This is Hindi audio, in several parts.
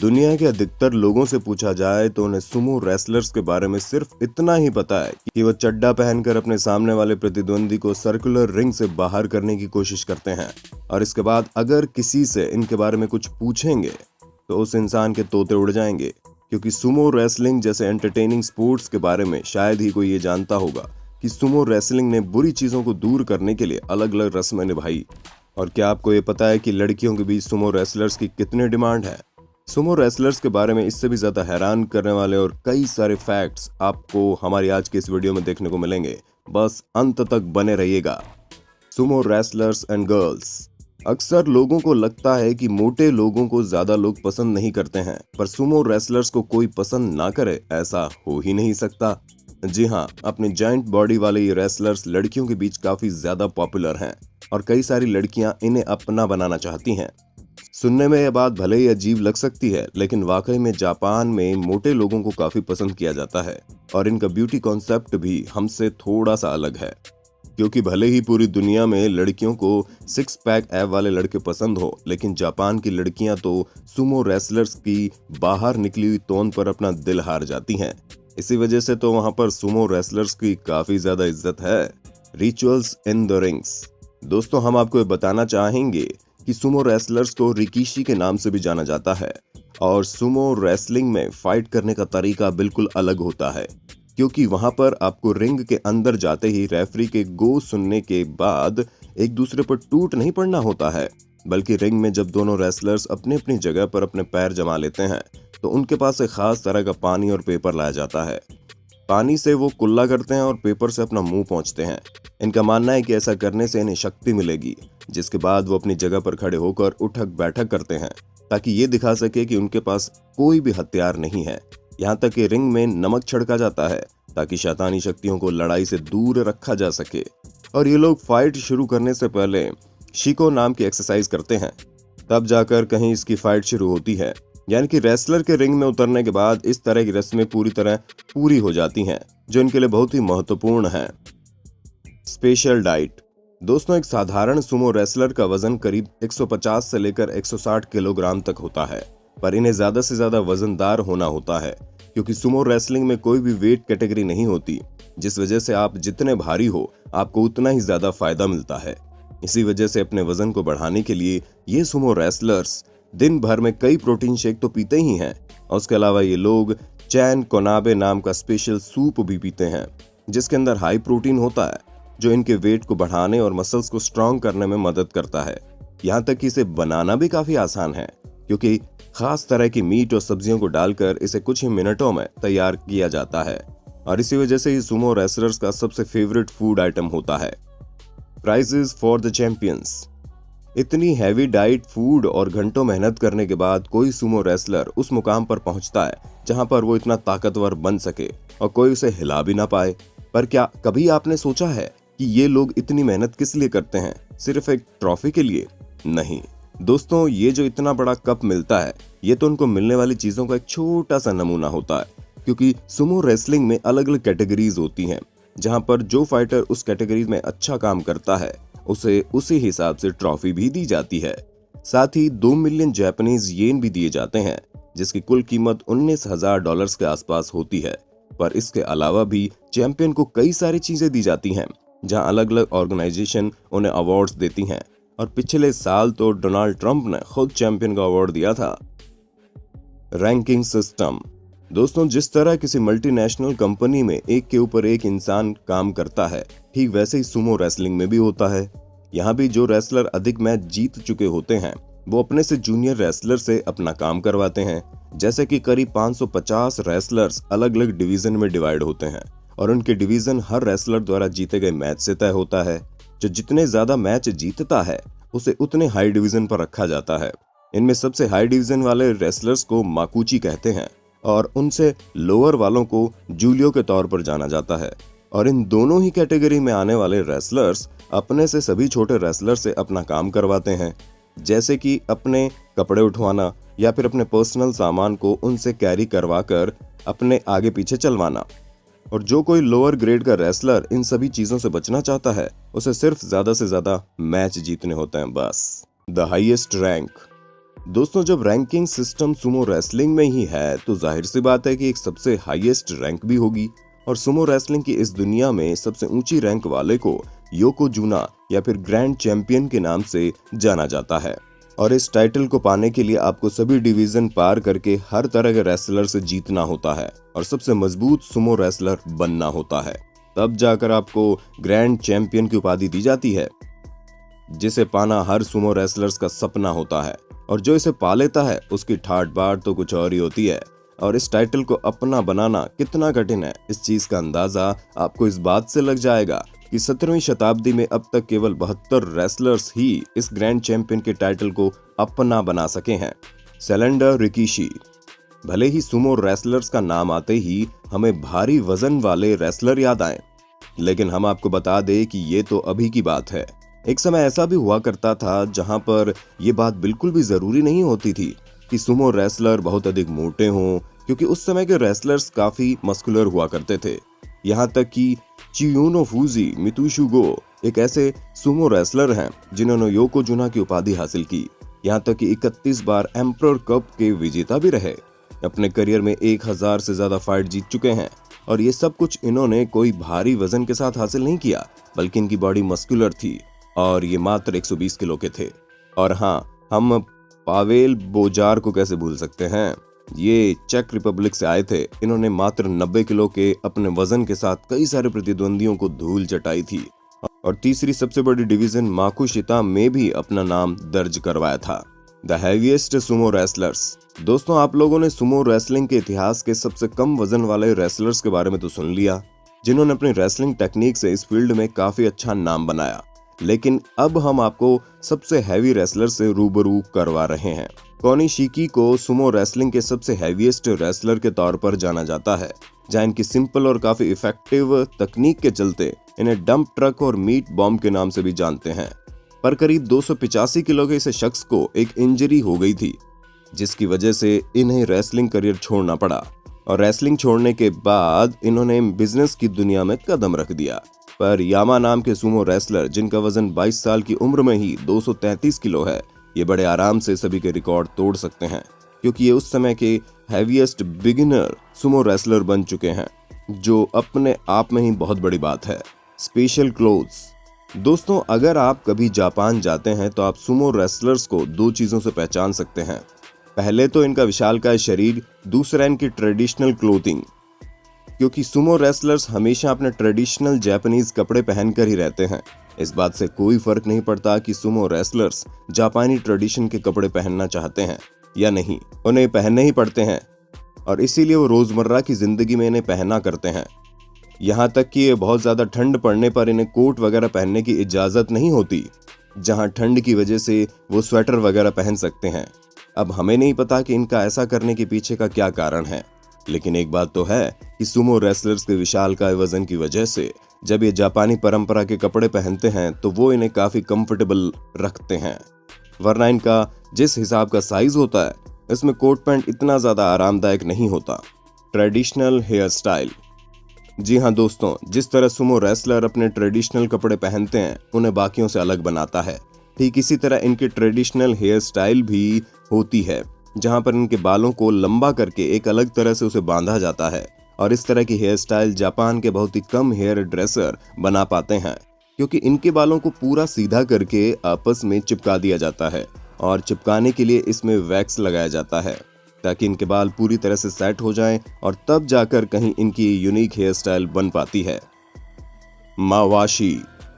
दुनिया के अधिकतर लोगों से पूछा जाए तो उन्हें सुमो रेसलर्स के बारे में सिर्फ इतना ही पता है कि वो चड्डा पहनकर अपने सामने वाले प्रतिद्वंदी को सर्कुलर रिंग से बाहर करने की कोशिश करते हैं। और इसके बाद अगर किसी से इनके बारे में कुछ पूछेंगे तो उस इंसान के तोते उड़ जाएंगे, क्योंकि सुमो रेसलिंग जैसे एंटरटेनिंग स्पोर्ट्स के बारे में शायद ही कोई ये जानता होगा कि सुमो रेसलिंग ने बुरी चीजों को दूर करने के लिए अलग अलग रस्में निभाई। और क्या आपको ये पता है कि लड़कियों के बीच सुमो रेसलर्स की कितनी डिमांड है? सुमो रेसलर्स के बारे में इससे भी ज्यादा हैरान करने वाले और कई सारे फैक्ट्स आपको हमारी आज के इस वीडियो में देखने को मिलेंगे। बस अंत तक बने रहिएगा। Sumo wrestlers and girls. अक्सर लोगों को लगता है कि मोटे लोगों को ज्यादा लोग पसंद नहीं करते हैं, पर सुमो रेसलर्स को कोई पसंद ना करे ऐसा हो ही नहीं सकता। जी हाँ, अपनी जायंट बॉडी वाले ये रेसलर्स लड़कियों के बीच काफी ज्यादा पॉपुलर हैं और कई सारी लड़कियां इन्हें अपना बनाना चाहती हैं। सुनने में यह बात भले ही अजीब लग सकती है, लेकिन वाकई में जापान में मोटे लोगों को काफी पसंद किया जाता है और इनका ब्यूटी कॉन्सेप्ट भी हमसे थोड़ा सा अलग है। क्योंकि भले ही पूरी दुनिया में लड़कियों को 6 पैक एब वाले लड़के पसंद हो, लेकिन जापान की लड़कियां तो सुमो रेसलर्स की बाहर निकली हुई तोंद पर अपना दिल हार जाती हैं। इसी वजह से तो वहां पर सुमो रेसलर्स की काफी ज्यादा इज्जत है। Rituals in the rings. दोस्तों, हम आपको ये बताना चाहेंगे कि सुमो रेसलर्स को रिकीशी के नाम से भी जाना जाता है और सुमो रेसलिंग में फाइट करने का तरीका बिल्कुल अलग होता है, क्योंकि वहां पर आपको रिंग के अंदर जाते ही रेफरी के गो सुनने के बाद एक दूसरे पर टूट नहीं पड़ना होता है, बल्कि रिंग में जब दोनों रेसलर्स अपनी अपनी जगह पर अपने पैर जमा लेते हैं तो उनके पास एक खास तरह का पानी और पेपर लाया जाता है। पानी से वो कुल्ला करते हैं और पेपर से अपना मुंह पोंछते हैं। इनका मानना है कि ऐसा करने से इन्हें शक्ति मिलेगी, जिसके बाद वो अपनी जगह पर खड़े होकर उठक बैठक करते हैं ताकि ये दिखा सके कि उनके पास कोई भी हथियार नहीं है। यहाँ तक कि रिंग में नमक छिड़का जाता है ताकि शैतानी शक्तियों को लड़ाई से दूर रखा जा सके। और ये लोग फाइट शुरू करने से पहले शिको नाम की एक्सरसाइज करते हैं, तब जाकर कहीं इसकी फाइट शुरू होती है। यानी कि रेसलर के रिंग में उतरने के बाद इस तरह की रस्में पूरी हो जाती हैं, जो इनके लिए बहुत ही महत्वपूर्ण है। Special diet. दोस्तों, एक साधारण सुमो रेसलर का वजन करीब 150 से लेकर 160 किलोग्राम तक होता है, पर इन्हें ज्यादा से ज्यादा वजनदार होना होता है, क्योंकि सुमो रेसलिंग में कोई भी वेट कैटेगरी नहीं होती, जिस वजह से आप जितने भारी हो आपको उतना ही ज्यादा फायदा मिलता है। इसी वजह से अपने वजन को बढ़ाने के लिए ये सुमो रेसलर्स दिन भर में कई प्रोटीन शेक तो पीते ही हैं, और उसके अलावा ये लोग चैन कोनाबे नाम का स्पेशल सूप भी पीते हैं, जिसके अंदर हाई प्रोटीन होता है, जो इनके वेट को बढ़ाने और मसल्स को स्ट्रॉन्ग करने में मदद करता है। यहाँ तक कि इसे बनाना भी काफी आसान है, क्योंकि खास तरह की मीट और सब्जियों को डालकर इसे कुछ ही मिनटों में तैयार किया जाता है, और इसी वजह से ये सुमो रेसलर्स का सबसे फेवरेट फूड आइटम होता है। Prizes for the champions. इतनी हैवी डाइट, फूड और घंटों मेहनत करने के बाद कोई सुमो रेसलर उस मुकाम पर पहुंचता है जहां पर वो इतना ताकतवर बन सके और कोई उसे हिला भी ना पाए। पर क्या कभी आपने सोचा है कि ये लोग इतनी मेहनत किस लिए करते हैं? सिर्फ एक ट्रॉफी के लिए? नहीं दोस्तों, ये जो इतना बड़ा कप मिलता है, ये तो उनको मिलने वाली चीजों का एक छोटा सा नमूना होता है, क्योंकि सुमो रेसलिंग में अलग अलग कैटेगरीज होती हैं, जहां पर जो फाइटर उस कैटेगरी में अच्छा काम करता है उसे उसी हिसाब से ट्रॉफी भी दी जाती है। साथ ही 2 मिलियन जापानीज येन भी दिए जाते हैं, जिसकी कुल कीमत $19,000 के आसपास होती है। पर इसके अलावा भी चैंपियन को कई सारी चीजें दी जाती हैं, जहां अलग अलग ऑर्गेनाइजेशन उन्हें अवार्ड्स देती हैं, और पिछले साल तो डोनाल्ड ट्रंप ने खुद चैंपियन का अवार्ड दिया था। Ranking system. दोस्तों, जिस तरह किसी मल्टीनेशनल कंपनी में एक के ऊपर एक इंसान काम करता है, ठीक वैसे ही सुमो रेसलिंग में भी होता है। यहाँ भी जो रेसलर अधिक मैच जीत चुके होते हैं वो अपने से जूनियर रेसलर से अपना काम करवाते हैं। जैसे कि करीब 550 रेसलर्स अलग अलग डिवीजन में डिवाइड होते हैं, और उनके डिवीजन हर रेसलर द्वारा जीते गए मैच से तय होता है। जो जितने ज्यादा मैच जीतता है उसे उतने हाई डिवीजन पर रखा जाता है। इनमें सबसे हाई डिवीजन वाले रेसलर्स को माकुची कहते हैं, और उनसे लोअर वालों को जूलियो के तौर पर जाना जाता है। और इन दोनों ही कैटेगरी में आने वाले रेसलर्स अपने से सभी छोटे रेसलर से अपना काम करवाते हैं, जैसे कि अपने कपड़े उठवाना या फिर अपने पर्सनल सामान को उनसे कैरी करवाकर अपने आगे पीछे चलवाना। और जो कोई लोअर ग्रेड का रेसलर इन सभी चीजों से बचना चाहता है, उसे सिर्फ ज्यादा से ज्यादा मैच जीतने होते हैं बस। The highest rank. दोस्तों, जब रैंकिंग सिस्टम सुमो रेसलिंग में ही है तो जाहिर सी बात है कि एक सबसे हाईएस्ट रैंक भी होगी। और सुमो रेसलिंग की इस दुनिया में सबसे ऊंची रैंक वाले को योकोजुना या फिर ग्रैंड चैंपियन के नाम से जाना जाता है। और इस टाइटल को पाने के लिए आपको सभी डिवीजन पार करके हर तरह के रेसलर से जीतना होता है और सबसे मजबूत सुमो रेसलर बनना होता है। तब जाकर आपको ग्रैंड चैंपियन की उपाधि दी जाती है, जिसे पाना हर सुमो रेसलर्स का सपना होता है। और जो इसे पा लेता है उसकी ठाट बाट तो कुछ और ही होती है। और इस टाइटल को अपना बनाना कितना कठिन है, इस चीज का अंदाजा आपको इस बात से लग जाएगा कि 17वीं शताब्दी में अब तक केवल 72 रेसलर्स ही इस ग्रैंड चैंपियन के टाइटल को अपना बना सके हैं। Cylinder Rikishi. भले ही सुमो रेसलर्स का नाम आते ही हमें भारी वजन वाले रेसलर याद आए, लेकिन हम आपको बता दें कि ये तो अभी की बात है। एक समय ऐसा भी हुआ करता था जहां पर यह बात बिल्कुल भी जरूरी नहीं होती थी कि सुमो रेसलर बहुत अधिक मोटे हों, क्योंकि उस समय के रेसलर्स काफी मस्कुलर हुआ करते थे। यहाँ तक कि चियुनो फूजी मितुशुगो एक ऐसे सुमो रेसलर हैं जिन्होंने योकोजुना की उपाधि हासिल की। यहाँ तक कि 31 बार एम्परर कप के विजेता भी रहे। अपने करियर में 1000 से ज्यादा फाइट जीत चुके हैं। और ये सब कुछ इन्होंने कोई भारी वजन के साथ हासिल नहीं किया, बल्कि इनकी बॉडी मस्कुलर थी और ये मात्र 120 किलो के थे। और हाँ, हम पावेल बोजार को कैसे भूल सकते हैं। ये चेक रिपब्लिक से आए थे। इन्होंने मात्र 90 किलो के अपने वजन के साथ कई सारे प्रतिद्वंदियों को धूल चटाई थी और तीसरी सबसे बड़ी डिवीजन माकुशिता में भी अपना नाम दर्ज करवाया था। The heaviest Sumo wrestlers. दोस्तों, आप लोगों ने सुमो रेसलिंग के इतिहास के सबसे कम वजन वाले रेसलर्स के बारे में तो सुन लिया, जिन्होंने अपनी रेसलिंग टेक्निक से इस फील्ड में काफी अच्छा नाम बनाया। लेकिन अब हम आपको सबसे हैवी रेसलर से रूबरू करवा रहे हैं। कोनिशिकी को सुमो रेसलिंग के सबसे हैवीएस्ट रेसलर के तौर पर जाना जाता है, जहां इनकी सिंपल और काफी इफेक्टिव तकनीक के चलते इन्हें डंप ट्रक और मीट बॉम्ब के नाम से भी जानते हैं। पर करीब 285 किलो के इस शख्स को एक इंजरी हो गई थी, जिसकी वजह से इन्हें रेसलिंग करियर छोड़ना पड़ा। और रेसलिंग छोड़ने के बाद इन्होंने बिजनेस की दुनिया में कदम रख दिया। पर यामा नाम के सुमो रेसलर, जिनका वजन 22 साल की उम्र में ही 233 किलो है, ये बड़े आराम से सभी के रिकॉर्ड तोड़ सकते हैं, क्योंकि ये उस समय के हैवीएस्ट बिगिनर सुमो रेसलर बन चुके हैं, जो अपने आप में ही बहुत बड़ी बात है। Special clothes. दोस्तों, अगर आप कभी जापान जाते हैं तो आप सुमो रेसलर्स को 2 चीजों से पहचान सकते हैं। पहले तो इनका विशालकाय शरीर, दूसरा इनकी ट्रेडिशनल क्लोथिंग, क्योंकि सुमो रेसलर्स हमेशा अपने ट्रेडिशनल जापानीज कपड़े पहनकर ही रहते हैं। इस बात से कोई फर्क नहीं पड़ता कि सुमो रेसलर्स जापानी ट्रेडिशन के कपड़े पहनना चाहते हैं या नहीं, उन्हें पहनने ही पड़ते हैं और इसीलिए वो रोजमर्रा की जिंदगी में इन्हें पहना करते हैं। यहाँ तक कि बहुत ज्यादा ठंड पड़ने पर इन्हें कोट वगैरह पहनने की इजाजत नहीं होती, जहाँ ठंड की वजह से वो स्वेटर वगैरह पहन सकते हैं। अब हमें नहीं पता कि इनका ऐसा करने के पीछे का क्या कारण है, लेकिन एक बात तो है कि सुमो रेसलर्स के विशालकाय वजन की वजह से जब ये जापानी परंपरा के कपड़े पहनते हैं तो वो इन्हें काफी कंफर्टेबल रखते हैं। वरना इनका जिस हिसाब का साइज होता है, इसमें कोट पैंट इतना ज्यादा आरामदायक नहीं होता। Traditional hair style. जी हाँ दोस्तों, जिस तरह सुमो रेसलर अपने ट्रेडिशनल कपड़े पहनते हैं उन्हें बाकियों से अलग बनाता है, ठीक इसी तरह इनकी ट्रेडिशनल हेयर स्टाइल भी होती है, जहां पर इनके बालों को लंबा करके एक अलग तरह से उसे बांधा जाता है। और इस तरह की हेयर स्टाइल जापान के बहुत ही कम हेयर ड्रेसर बना पाते हैं, क्योंकि इनके बालों को पूरा सीधा करके आपस में चिपका दिया जाता है और चिपकाने के लिए इसमें वैक्स लगाया जाता है, ताकि इनके बाल पूरी तरह से सेट हो जाएं और तब जाकर कहीं इनकी यूनिक हेयर स्टाइल बन पाती है। मावाशी।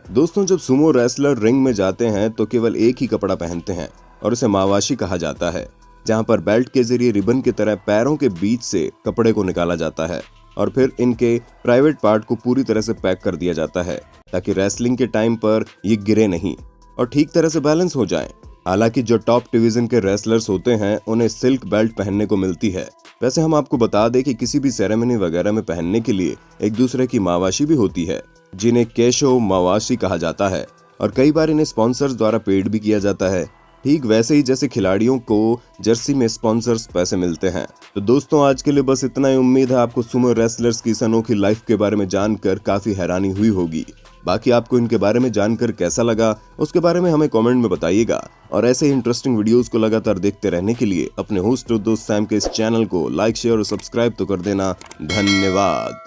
दोस्तों, जब सुमो रेसलर रिंग में जाते हैं तो केवल एक ही कपड़ा पहनते हैं और उसे मावाशी कहा जाता है, जहां पर बेल्ट के जरिए रिबन की तरह पैरों के बीच से कपड़े को निकाला जाता है और फिर इनके प्राइवेट पार्ट को पूरी तरह से पैक कर दिया जाता है, ताकि रेसलिंग के टाइम पर ये गिरे नहीं और ठीक तरह से बैलेंस हो जाएं। हालांकि जो टॉप डिवीजन के रेसलर्स होते हैं उन्हें सिल्क बेल्ट पहनने को मिलती है। वैसे हम आपको बता दें कि किसी भी सेरेमनी वगैरह में पहनने के लिए एक दूसरे की मावाशी भी होती है, जिन्हें केशो मावाशी कहा जाता है और कई बार इन्हें स्पॉन्सर्स द्वारा पेड भी किया जाता है। ठीक वैसे ही जैसे खिलाड़ियों को जर्सी में स्पॉन्सर्स पैसे मिलते हैं। तो दोस्तों आज के लिए बस इतना ही। उम्मीद है आपको सुमो रेसलर्स की इस अनोखी लाइफ के बारे में जानकर काफी हैरानी हुई होगी। बाकी आपको इनके बारे में जानकर कैसा लगा उसके बारे में हमें कमेंट में बताइएगा। और ऐसे ही इंटरेस्टिंग वीडियोस को लगातार देखते रहने के लिए अपने होस्ट और दोस्त सैम के इस चैनल को लाइक शेयर और सब्सक्राइब तो कर देना। धन्यवाद।